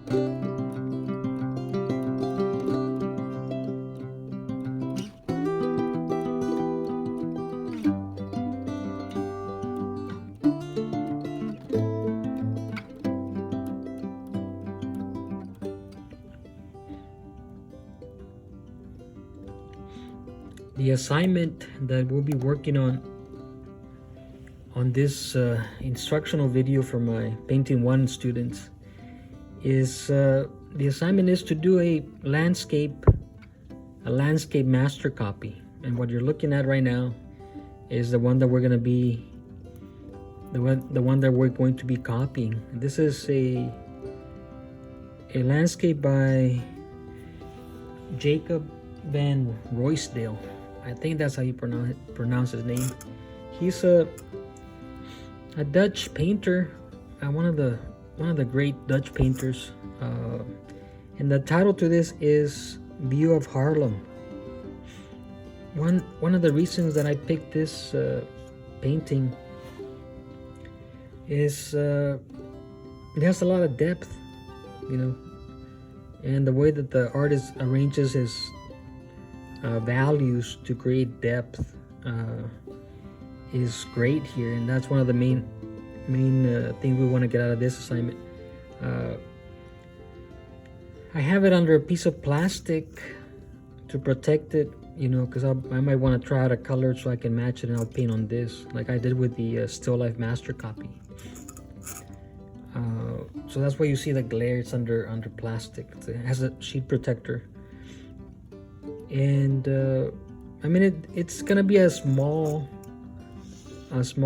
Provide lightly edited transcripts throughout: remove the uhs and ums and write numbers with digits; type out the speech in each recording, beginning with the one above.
The assignment that we'll be working on this instructional video for my Painting 1 students is the assignment is to do a landscape master copy. And what you're looking at right now is the one that we're going to be the one that we're going to be copying. This is a landscape by Jacob van Ruysdael. I think that's how you pronounce his name. He's a Dutch painter, one of the great Dutch painters. And the title to this is View of Haarlem. One of the reasons that I picked this painting is it has a lot of depth, and the way that the artist arranges his values to create depth is great here, and that's one of the main things we want to get out of this assignment. I have it under a piece of plastic to protect it, because I might want to try out a color so I can match it, and I'll paint on this like I did with the Still Life master copy. So that's why you see the glare. It's under plastic. It has a sheet protector. And it's gonna be a small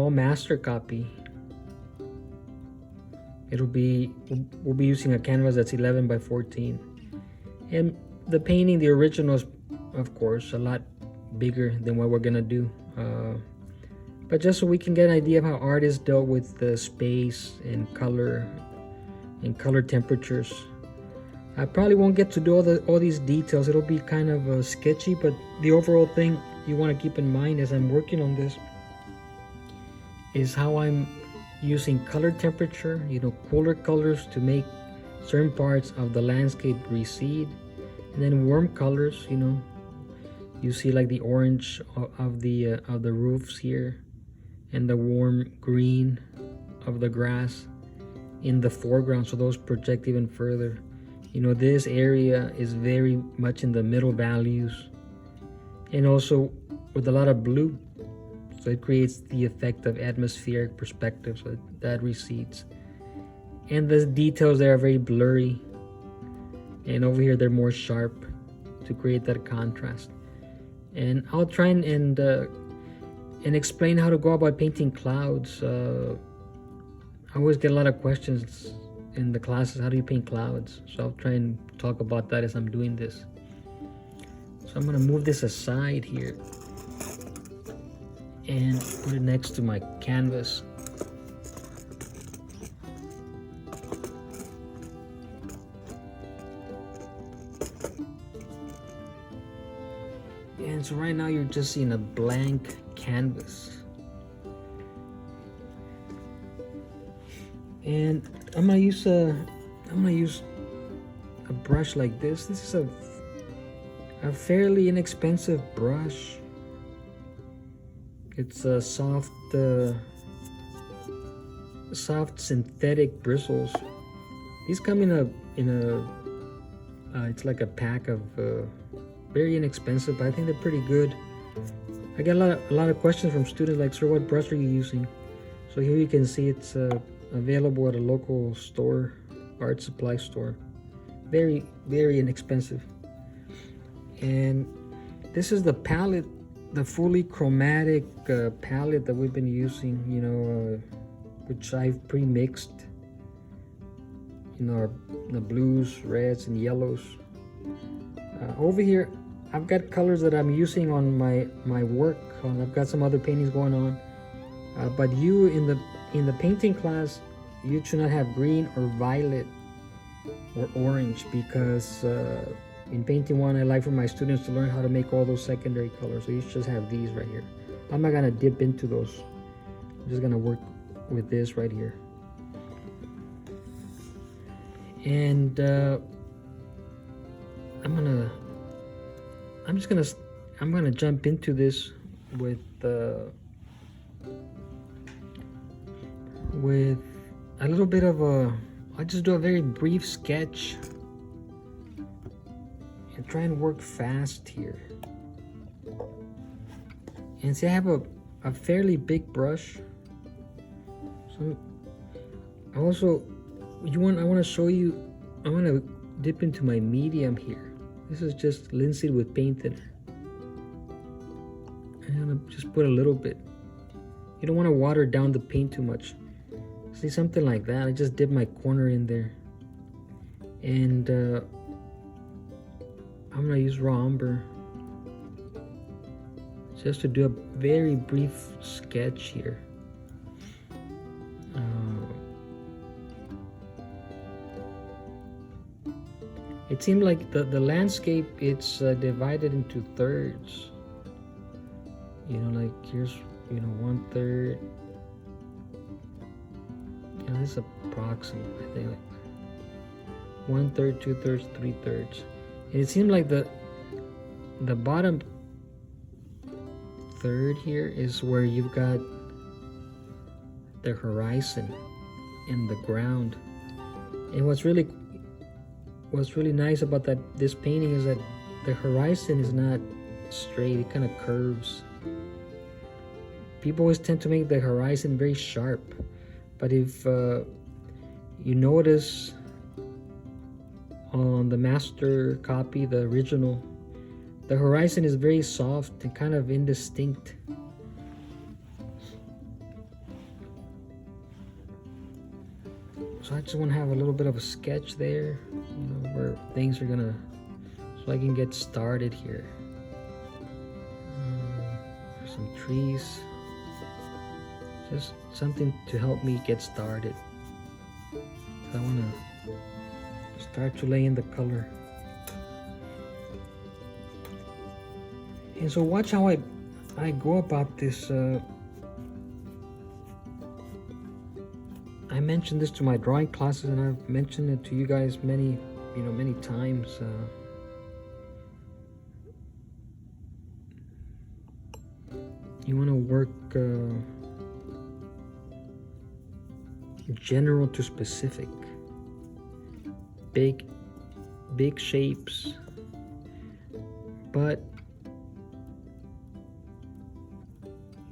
master copy. We'll be using a canvas that's 11 by 14, and the painting, the original, is of course a lot bigger than what we're gonna do, but just so we can get an idea of how artists dealt with the space and color temperatures. I probably won't get to do all these details. It'll be kind of sketchy, but the overall thing you want to keep in mind as I'm working on this is how I'm using color temperature, cooler colors to make certain parts of the landscape recede, and then warm colors, you see like the orange of the roofs here, and the warm green of the grass in the foreground, so those project even further. This area is very much in the middle values, and also with a lot of blue, so it creates the effect of atmospheric perspective, so that recedes. And the details there are very blurry, and over here they're more sharp to create that contrast. And I'll try and explain how to go about painting clouds. I always get a lot of questions in the classes, how do you paint clouds? So I'll try and talk about that as I'm doing this. So I'm going to move this aside here and put it next to my canvas. And so right now you're just seeing a blank canvas. And I'm gonna use a brush like this. This is a fairly inexpensive brush. It's a soft synthetic bristles. These come in a it's like a pack of very inexpensive, but I think they're pretty good. I get a lot of questions from students like, sir, what brush are you using? So here you can see it's available at a local store, art supply store. Very, very inexpensive. And this is the palette, the fully chromatic palette that we've been using, which I've pre-mixed, the blues, reds, and yellows. Over here, I've got colors that I'm using on my work. I've got some other paintings going on. But you in the painting class, you should not have green or violet or orange, because in Painting 1, I like for my students to learn how to make all those secondary colors. So you should just have these right here. I'm not gonna dip into those. I'm just gonna work with this right here. And I'm gonna jump into this with a little bit of I'll just do a very brief sketch and try and work fast here. And see, I have a fairly big brush. So I want to show you, I want to dip into my medium here. This is just linseed with paint thinner. I'm gonna just put a little bit. You don't want to water down the paint too much. See, something like that. I just dip my corner in there. And I'm gonna use raw umber just to do a very brief sketch here. It seemed like the landscape, it's divided into thirds. You know, like here's, you know, 1/3. You know, this is approximate, I think, like 1/3, 2/3, 3/3. And it seemed like the bottom third here is where you've got the horizon and the ground. And what's really nice about this painting is that the horizon is not straight, it kind of curves. People always tend to make the horizon very sharp, but if you notice on the master copy, the original, the horizon is very soft and kind of indistinct. So I just want to have a little bit of a sketch there, you know, where things are gonna, so I can get started here. There's some trees, just something to help me get started. I want to start to lay in the color. And so watch how I go about this. I mentioned this to my drawing classes, and I've mentioned it to you guys many times. You want to work general to specific. Big shapes, but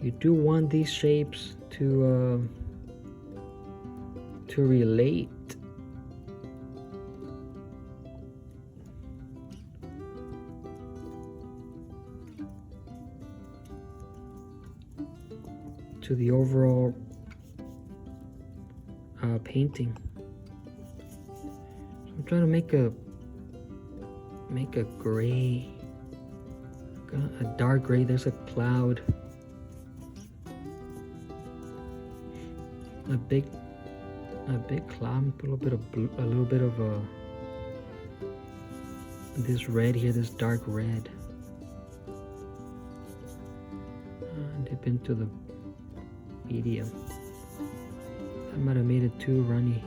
you do want these shapes to relate to the overall painting. So I'm trying to make a gray, a dark gray. There's a cloud, a big cloud. Put a little bit of this red here, this dark red. Dip into the medium. I might have made it too runny.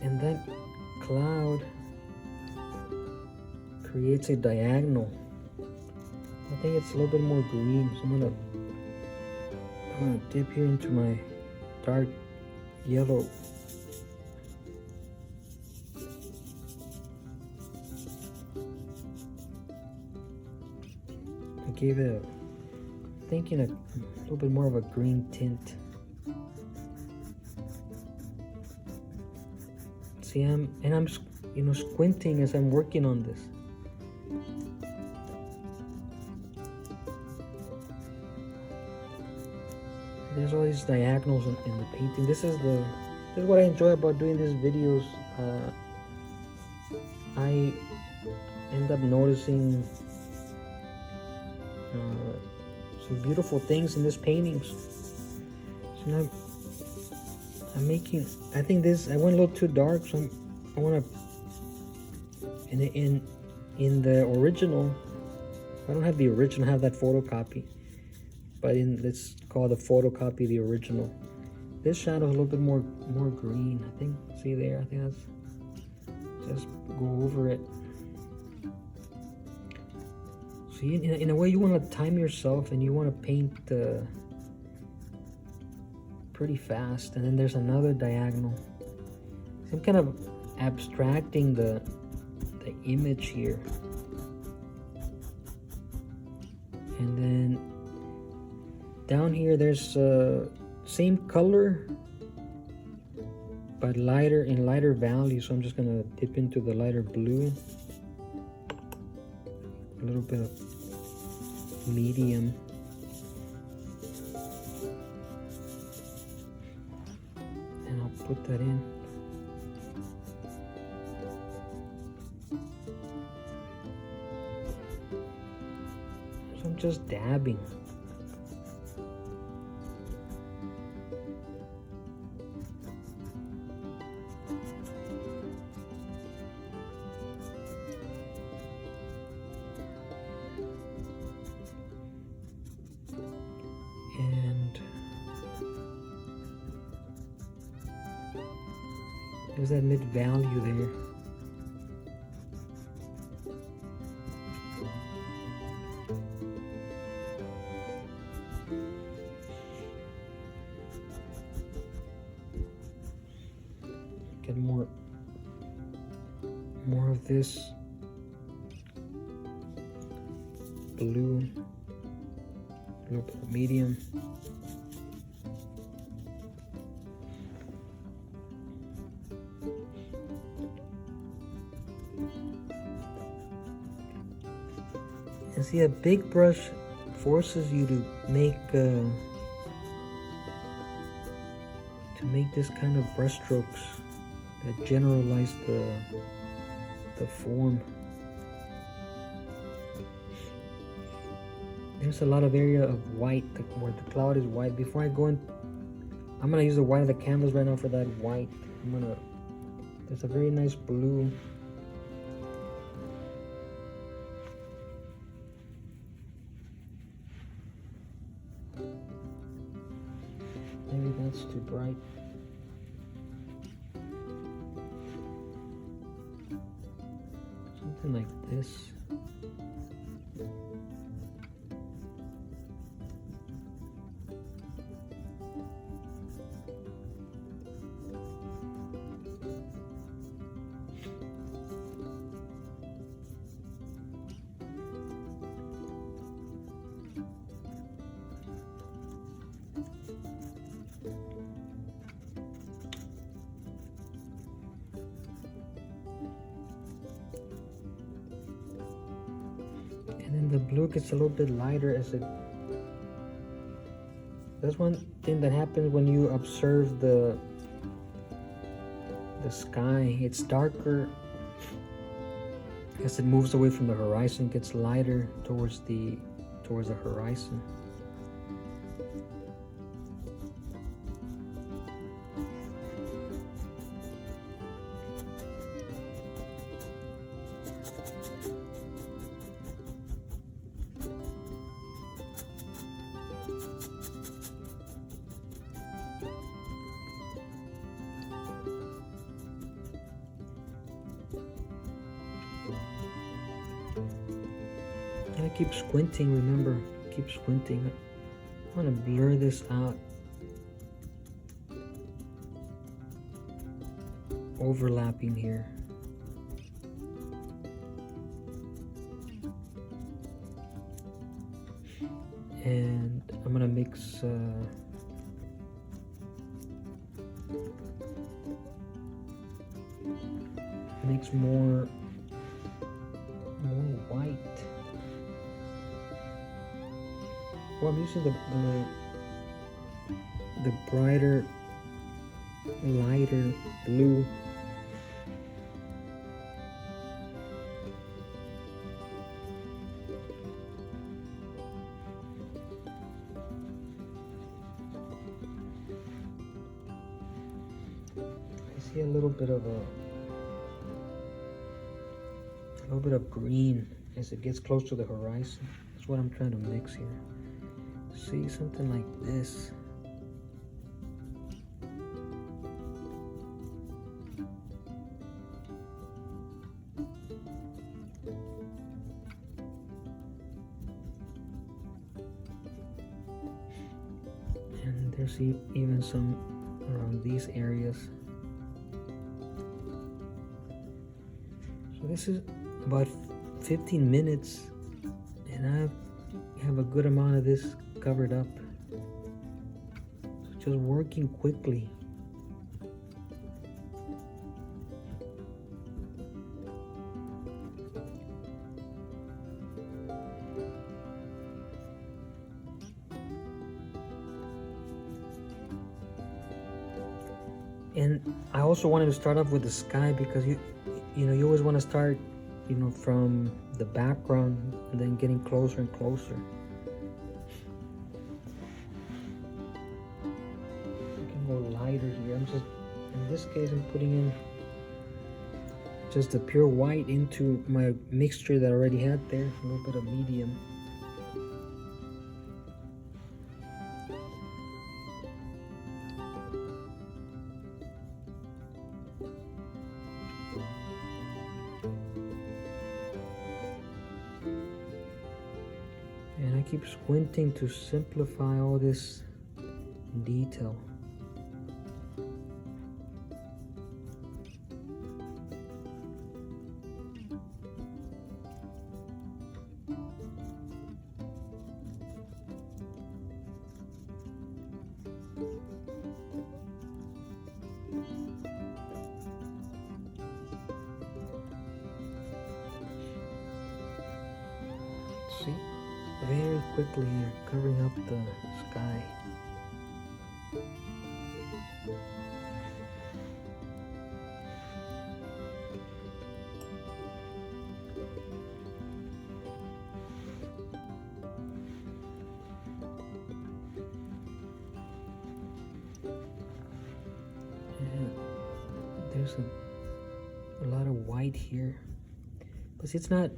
And that cloud creates a diagonal. I think it's a little bit more green, so I'm gonna dip here into my dark yellow. I gave it thinking a little bit more of a green tint. See, I'm squinting as I'm working on this. There's all these diagonals in the painting. This is what I enjoy about doing these videos. I end up noticing some beautiful things in these paintings. So now I'm making, I think I went a little too dark, so I want to, in the original, I don't have the original, I have that photocopy. But let's call the photocopy the original. This shadow is a little bit more green, I think. See there? I think that's, just go over it. So in a way, you want to time yourself and you want to paint pretty fast. And then there's another diagonal. So I'm kind of abstracting the image here. And then down here there's same color but lighter value, so I'm just gonna dip into the lighter blue, a little bit of medium, and I'll put that in. So I'm just dabbing. There's that mid-value there. Get more of this blue, a little bit of medium. And see, a big brush forces you to make this kind of brush strokes that generalize the form. There's a lot of area of white where the cloud is white. Before I go in, I'm gonna use the white of the canvas right now for that white. There's a very nice blue. Maybe that's too bright. Something like this. And then the blue gets a little bit lighter as it... That's one thing that happens when you observe the sky. It's darker as it moves away from the horizon, gets lighter towards the horizon. I keep squinting, remember, keep squinting. I want to blur this out. Overlapping here. And I'm gonna mix more white. Well, I'm using the brighter, lighter blue. I see a little bit of green. as it gets close to the horizon. That's what I'm trying to mix here. See, something like this. And there's even some around these areas. So this is about 15 minutes, and I have a good amount of this covered up. So just working quickly. And I also wanted to start off with the sky, because you always want to start from the background and then getting closer and closer. I can go lighter here. In this case, I'm putting in just the pure white into my mixture that I already had there, a little bit of medium. And I keep squinting to simplify all this detail. See? Very quickly you're covering up the sky. And there's a lot of white here, but it's not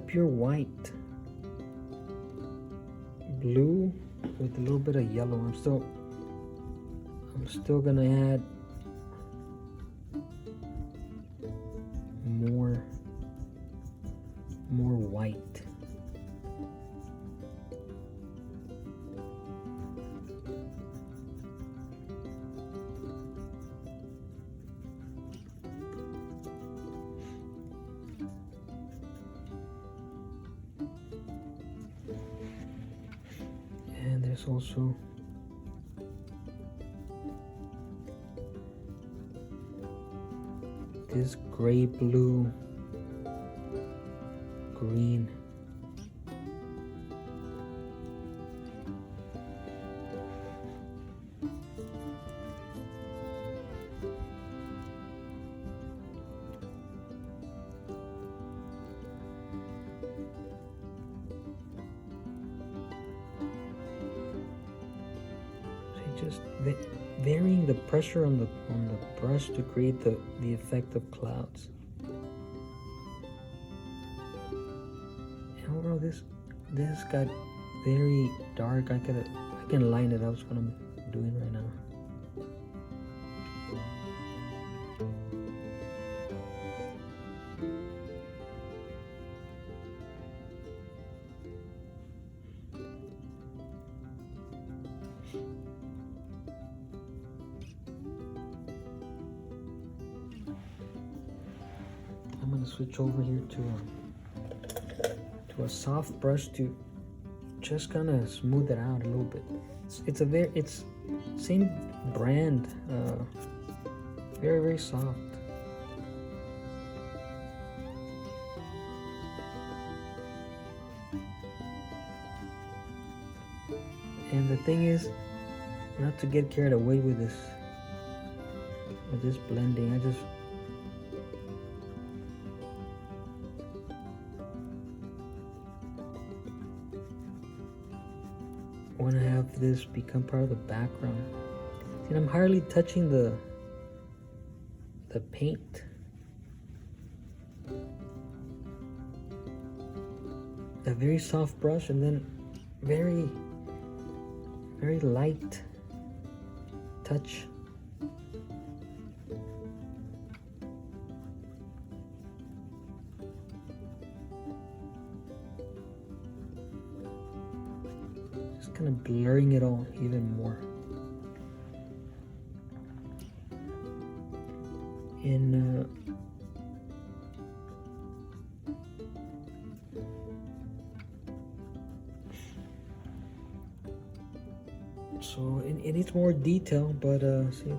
pure white. Blue with a little bit of yellow. I'm still gonna add more white. And there's also this gray, blue, green. Just varying the pressure on the brush to create the effect of clouds. And overall, this got very dark. I can line it up. That's what I'm doing right now. I'm gonna switch over here to a soft brush to just kind of smooth it out a little bit. It's same brand, very, very soft. And the thing is, not to get carried away with this blending. I just want to have this become part of the background. And I'm hardly touching the paint. a very soft brush, and then very, very light touch. Just kind of blurring it all even more. And so it needs more detail, but see,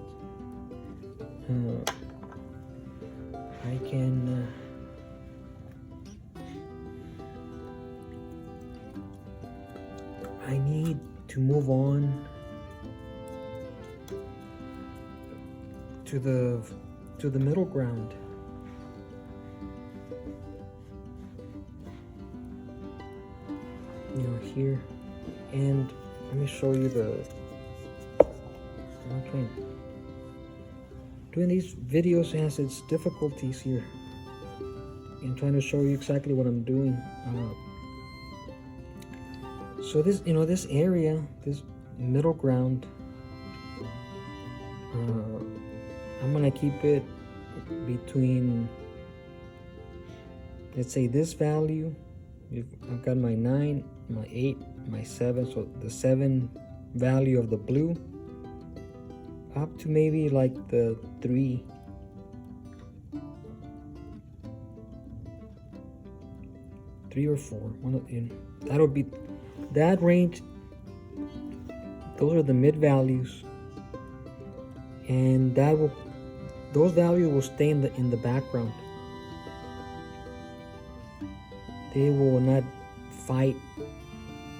I can I need to move on to the middle ground. You know, here, and let me show you okay. Doing these videos has its difficulties here. I'm trying to show you exactly what I'm doing. So this, this area, this middle ground, I'm gonna keep it between, let's say, this value. I've got my 9, my 8, my 7, so the 7 value of the blue up to maybe like the 3. Or 4. That'll be that range. Those are the mid values, and those values will stay in the background. They will not fight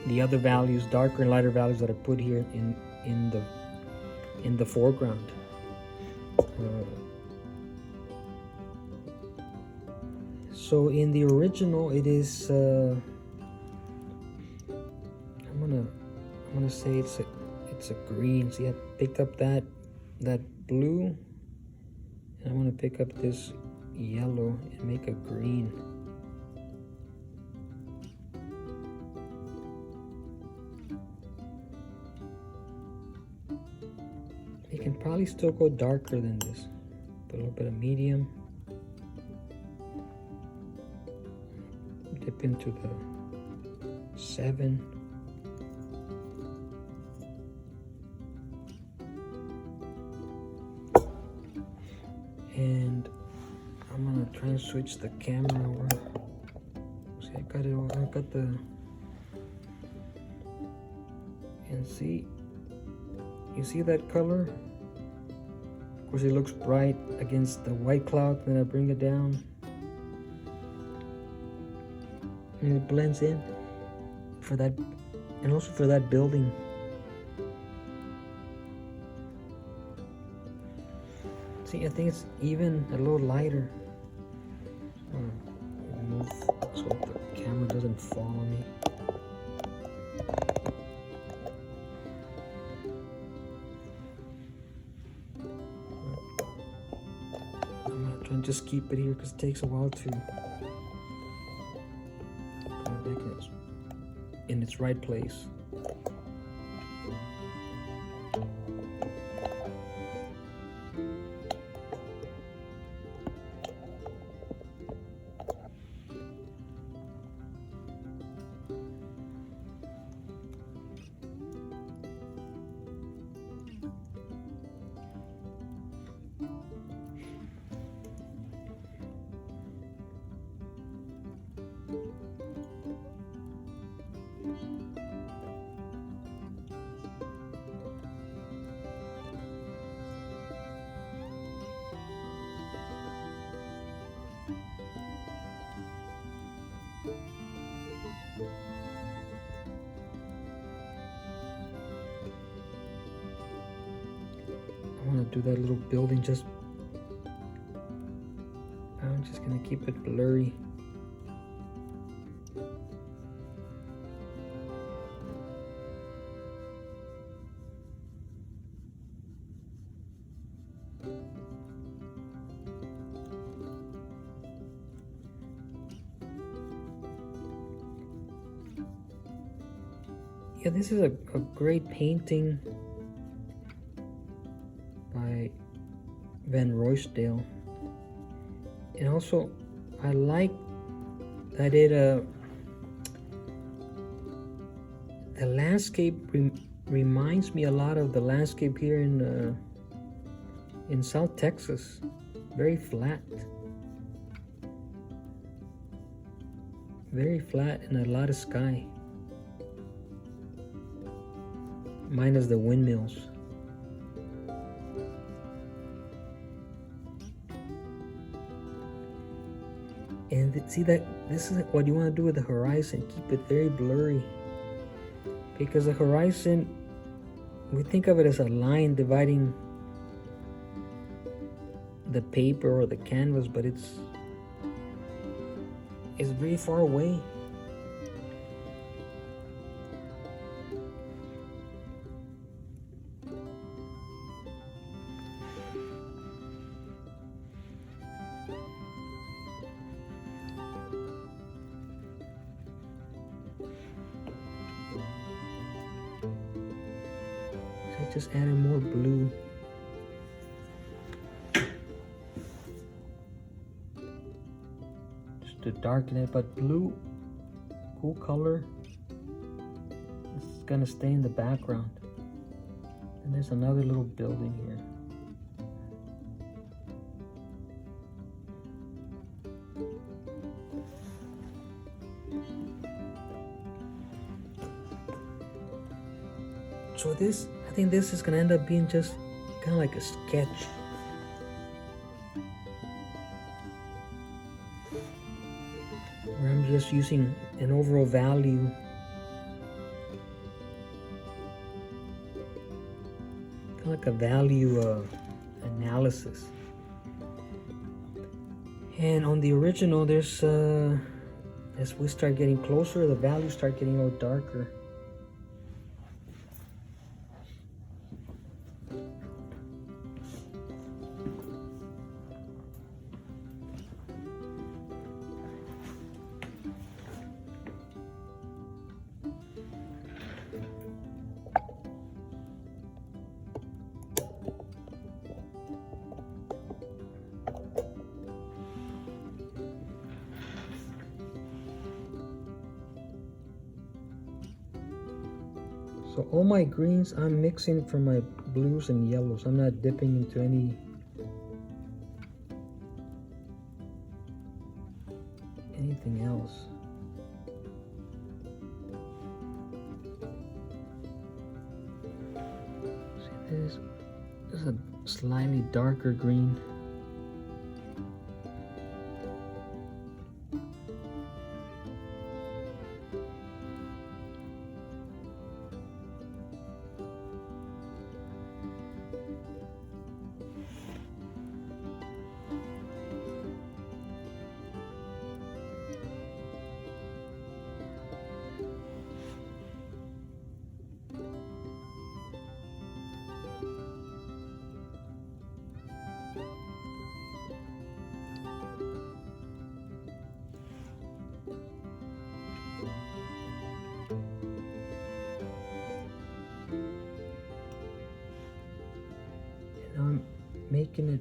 the other values, darker and lighter values that are put here in the foreground. So in the original, it is I'm gonna say it's a green. See, I picked up that blue, and I'm gonna pick up this yellow and make a green. You can probably still go darker than this. Put a little bit of medium. Dip into the 7. And I'm gonna try and switch the camera over. See, I got it over. I got the, and see, you see that color? Of course, it looks bright against the white cloud. Then I bring it down, and it blends in for that, and also for that building. See, I think it's even a little lighter. Move so the camera doesn't fall on me. I'm gonna try and just keep it here because it takes a while to put it back in its right place. I want to do that little building, I'm just going to keep it blurry. Yeah, this is a great painting by Van Ruysdael. And also, I like that the landscape reminds me a lot of the landscape here in South Texas. Very flat. Very flat and a lot of sky. Minus the windmills. And see that this is what you want to do with the horizon. Keep it very blurry. Because the horizon, we think of it as a line dividing the paper or the canvas, but it's very far away. So just added more blue. To darken it, but blue, cool color, it's gonna stay in the background. And there's another little building here. So this, I think this is gonna end up being just kind of like a sketch. Where I'm just using an overall value. Kind of like a value analysis. And on the original, there's, as we start getting closer, the values start getting a little darker. So all my greens, I'm mixing from my blues and yellows. I'm not dipping into anything else. See, this is a slightly darker green. Now I'm making it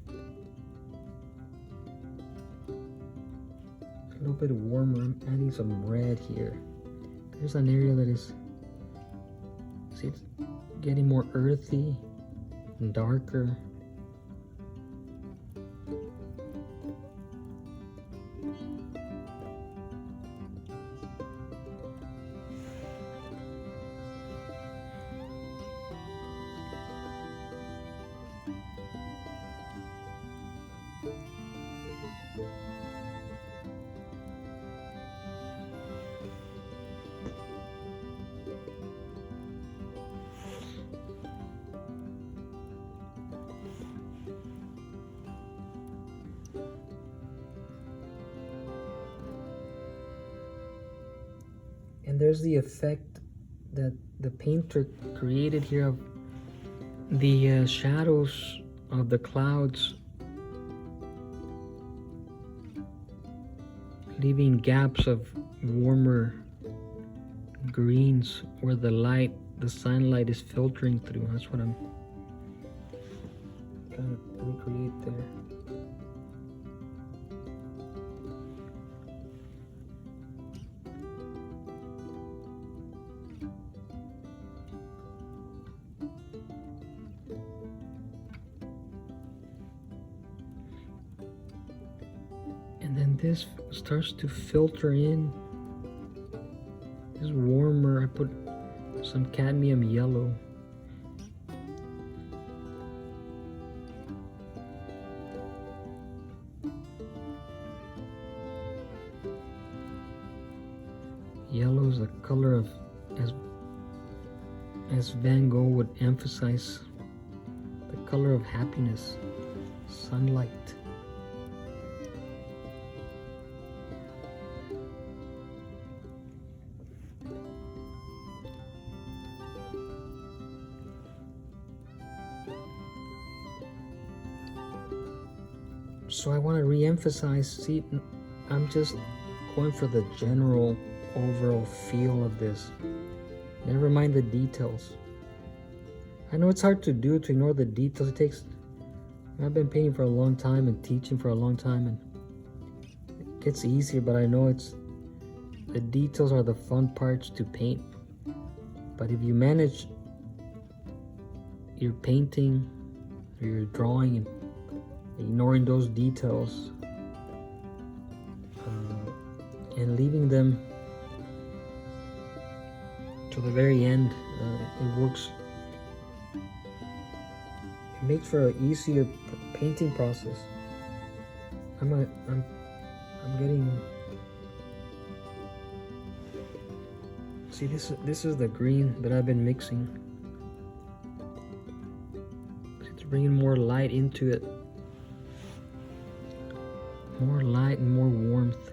a little bit warmer. I'm adding some red here. There's an area that is, see, it's getting more earthy and darker. And there's the effect that the painter created here of the shadows of the clouds, leaving gaps of warmer greens where the sunlight is filtering through. That's what I'm trying to recreate there. And then this starts to filter in. It's warmer. I put some cadmium yellow. Yellow is the color of, as Van Gogh would emphasize, the color of happiness, sunlight. So I want to re-emphasize, see, I'm just going for the general overall feel of this. Never mind the details. I know it's hard to do, to ignore the details. I've been painting for a long time and teaching for a long time, and it gets easier, but I know the details are the fun parts to paint. But if you manage your painting or your drawing and ignoring those details and leaving them to the very end, it works. It makes for an easier painting process. I'm getting. See, this is the green that I've been mixing. It's bringing more light into it. More light and more warmth.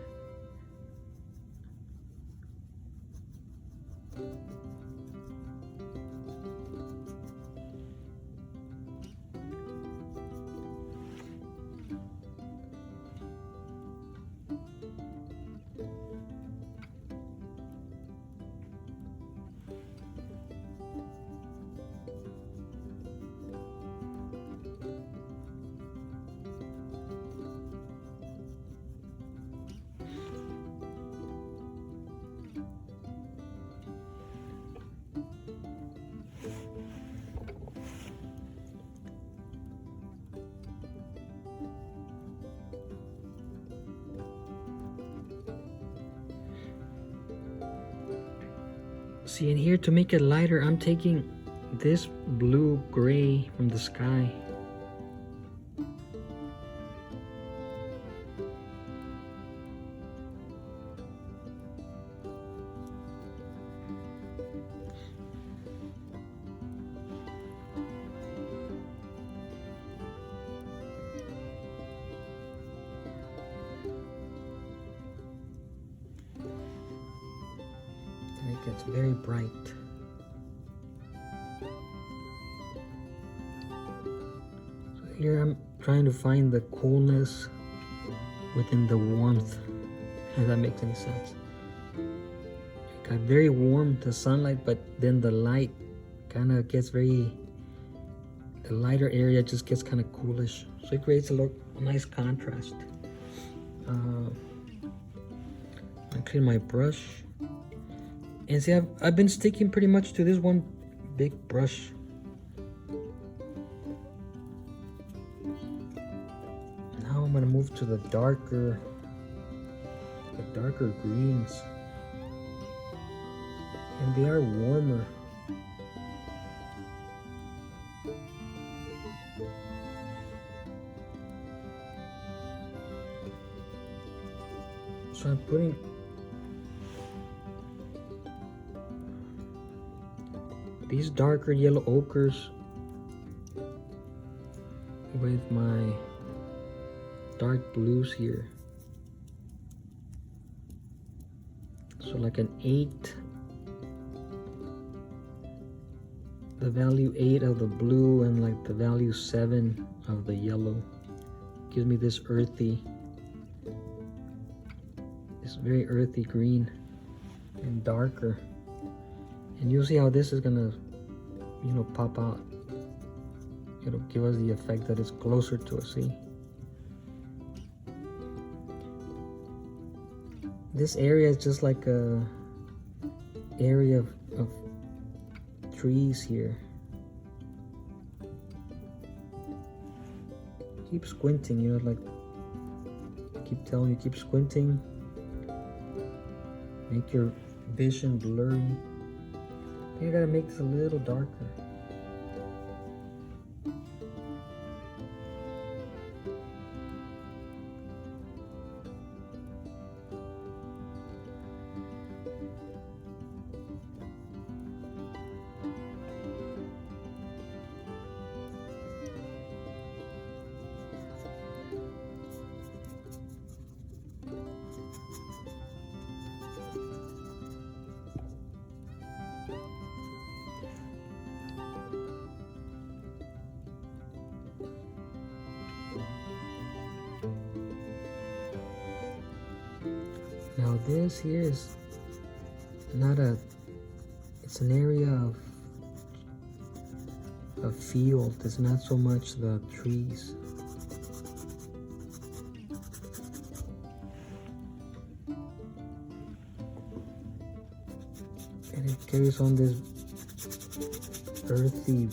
See, in here, to make it lighter, I'm taking this blue gray from the sky. It gets very bright. So here I'm trying to find the coolness within the warmth, if that makes any sense. It got very warm, the sunlight, but then the light kind of gets the lighter area just gets kind of coolish. So it creates a nice contrast. I clean my brush. And see, I've been sticking pretty much to this one big brush. Now I'm gonna move to the darker greens. And they are warmer. So I'm putting these darker yellow ochres with my dark blues here. So like an 8, the value 8 of the blue and like the value 7 of the yellow gives me this very earthy green and darker. And you'll see how this is gonna, pop out. It'll give us the effect that it's closer to us, see? This area is just like a area of trees here. Keep squinting, like keep telling you, keep squinting. Make your vision blurry. I think I gotta make this a little darker. Now this here is not it's an area of field. It's not so much the trees. And it carries on this earthy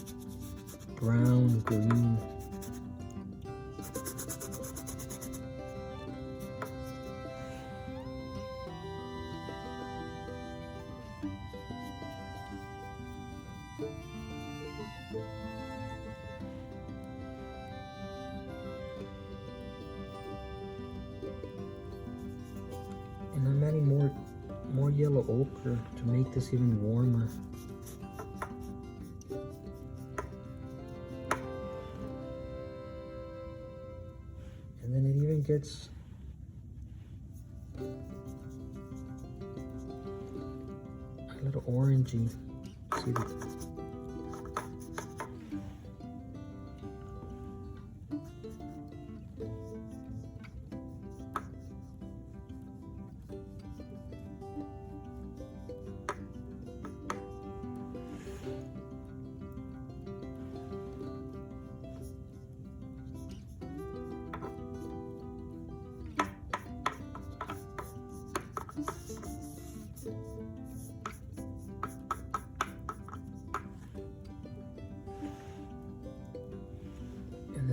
brown green. And I'm adding more yellow ochre to make this even warmer. And then it even gets a little orangey. See the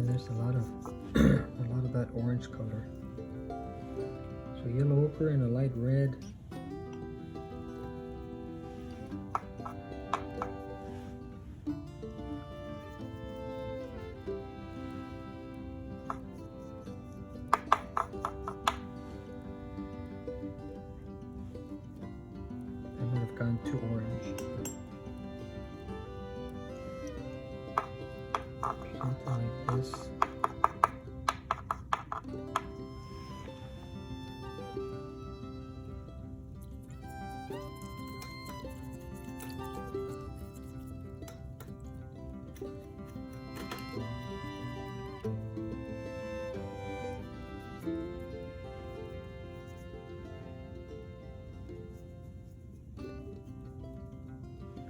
there's a lot of that orange color. So yellow ochre and a light red. I might have gone too orange. Something like this.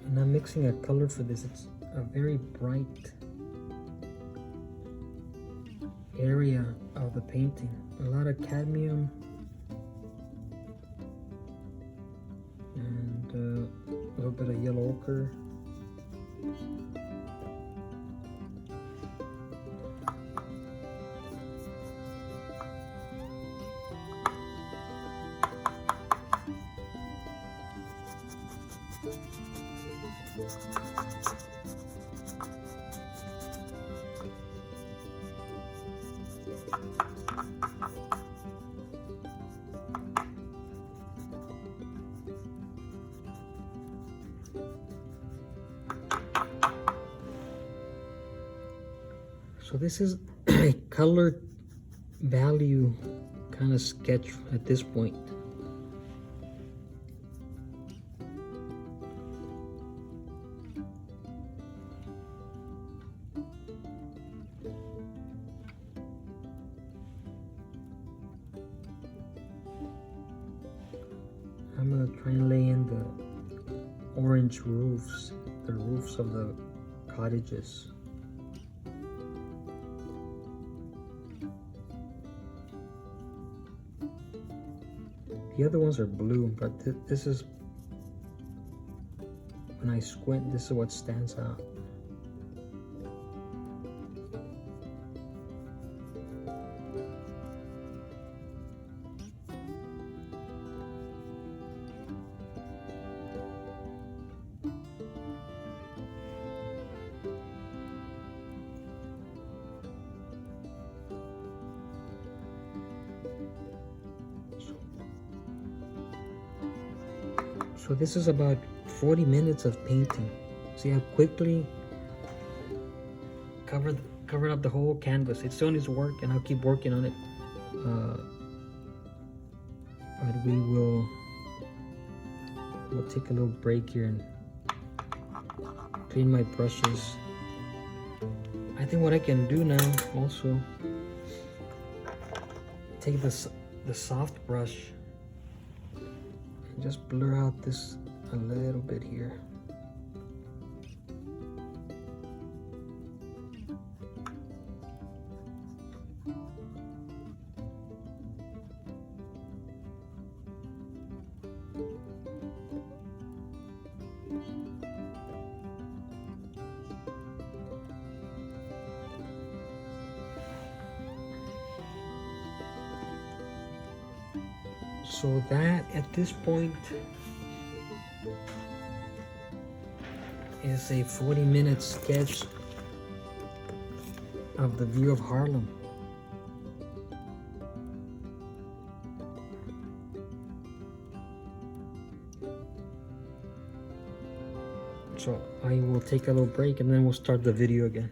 And I'm mixing a color for this. It's a very bright area of the painting. A lot of cadmium and a little bit of yellow ochre. So this is a color value kind of sketch at this point. I'm gonna try and lay in the orange roofs, the roofs of the cottages. The other ones are blue, but this is, when I squint, this is what stands out. So this is about 40 minutes of painting. See how quickly covered up the whole canvas. It still needs to work, and I'll keep working on it. But we'll take a little break here and clean my brushes. I think what I can do now also, take the soft brush and just blur out this a little bit here. So that, at this point, is a 40-minute sketch of the view of Harlem. So I will take a little break and then we'll start the video again.